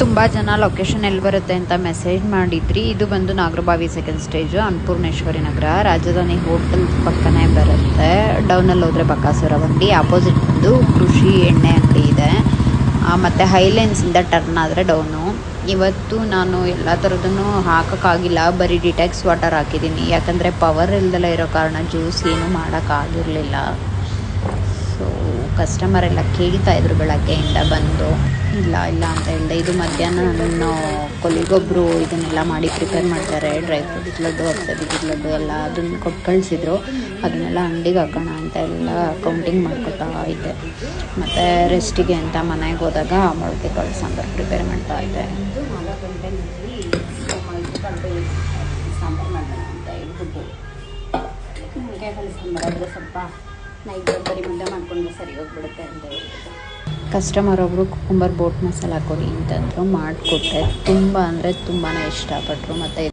ತುಂಬ ಜನ ಲೊಕೇಶನ್ ಎಲ್ಲಿ ಬರುತ್ತೆ ಅಂತ ಮೆಸೇಜ್ ಮಾಡಿದ್ರಿ. ಇದು ಬಂದು ನಾಗರಬಾವಿ ಸೆಕೆಂಡ್ ಸ್ಟೇಜು, ಅನ್ನಪೂರ್ಣೇಶ್ವರಿ ನಗರ, ರಾಜಧಾನಿ ಹೋಟೆಲ್ ಪಕ್ಕನೇ ಬರುತ್ತೆ. ಡೌನಲ್ಲಿ ಹೋದರೆ ಬಕಾಸುರ ಬಂಡಿ, ಆಪೋಸಿಟ್ ಬಂದು ಕೃಷಿ ಎಣ್ಣೆ ಅಂಗಡಿ ಇದೆ. ಮತ್ತು ಹೈಲೈನ್ಸಿಂದ ಟರ್ನ್ ಆದರೆ ಡೌನು. ಇವತ್ತು ನಾನು ಎಲ್ಲ ಥರದನ್ನು ಹಾಕೋಕ್ಕಾಗಿಲ್ಲ, ಬರೀ ಡಿಟಾಕ್ಸ್ ವಾಟರ್ ಹಾಕಿದ್ದೀನಿ. ಯಾಕಂದರೆ ಪವರ್ ಇಲ್ದೆಲ್ಲ ಇರೋ ಕಾರಣ ಜ್ಯೂಸ್ ಏನೂ ಮಾಡೋಕ್ಕಾಗಿರಲಿಲ್ಲ. ಸೊ ಕಸ್ಟಮರ್ ಎಲ್ಲ ಕೇಳ್ತಾಯಿದ್ರು ಬೆಳಗ್ಗೆಯಿಂದ ಬಂದು. ಇಲ್ಲ ಅಂತ ಹೇಳಿದೆ. ಇದು ಮಧ್ಯಾಹ್ನ ನಾನು ಕೊಲಿಗೊಬ್ಬರು ಇದನ್ನೆಲ್ಲ ಮಾಡಿ ಪ್ರಿಪೇರ್ ಮಾಡ್ತಾರೆ, ಡ್ರೈ ಫ್ರೂಟ್ಸ್ ಲಡ್ಡು, ಅಗಸೆ ಬೀಜದ ಲಡ್ಡು ಎಲ್ಲ ಅದನ್ನು ಕೊಟ್ಟು ಕಳಿಸಿದ್ರು. ಅದನ್ನೆಲ್ಲ ಅಂಗಡಿಗೆ ಹಾಕೋಣ ಅಂತ ಎಲ್ಲ ಕೌಂಟಿಂಗ್ ಮಾಡ್ಕೊತಾ ಇದ್ದೆ. ಮತ್ತು ರೆಸ್ಟಿಗೆ ಅಂತ ಮನೆಗೆ ಹೋದಾಗ ಮೊಳಕೆ ಕಾಳು ಸಾಂಬಾರು ಪ್ರಿಪೇರ್ ಮಾಡ್ತಾ ಇದ್ದೆ. ಸಾಂಬಾರು ಮಾಡೋಣ ಅಂತ ಹೇಳ್ಬಿಟ್ಟು ಮೊಳಕೆ ಕಾಳು ಸಾಂಬಾರು ಆದರೆ ಸ್ವಲ್ಪ ನೈಟ್ ಬರೀ ಮುದ್ದೆ ಮಾಡ್ಕೊಂಡು ಸರಿ ಹೋಗ್ಬಿಡುತ್ತೆ ಅಂತ ಹೇಳ್ಬಿಟ್ಟು ಕಸ್ಟಮರ್ ಒಬ್ಬರು ಕುಕುಂಬರ್ ಬೋಟ್ ಮಸಾಲ ಕೊಡಿ ಅಂತಂದರು, ಮಾಡಿಕೊಟ್ಟೆ. ತುಂಬ ಅಂದರೆ ತುಂಬಾ ಇಷ್ಟಪಟ್ಟರು. ಮತ್ತು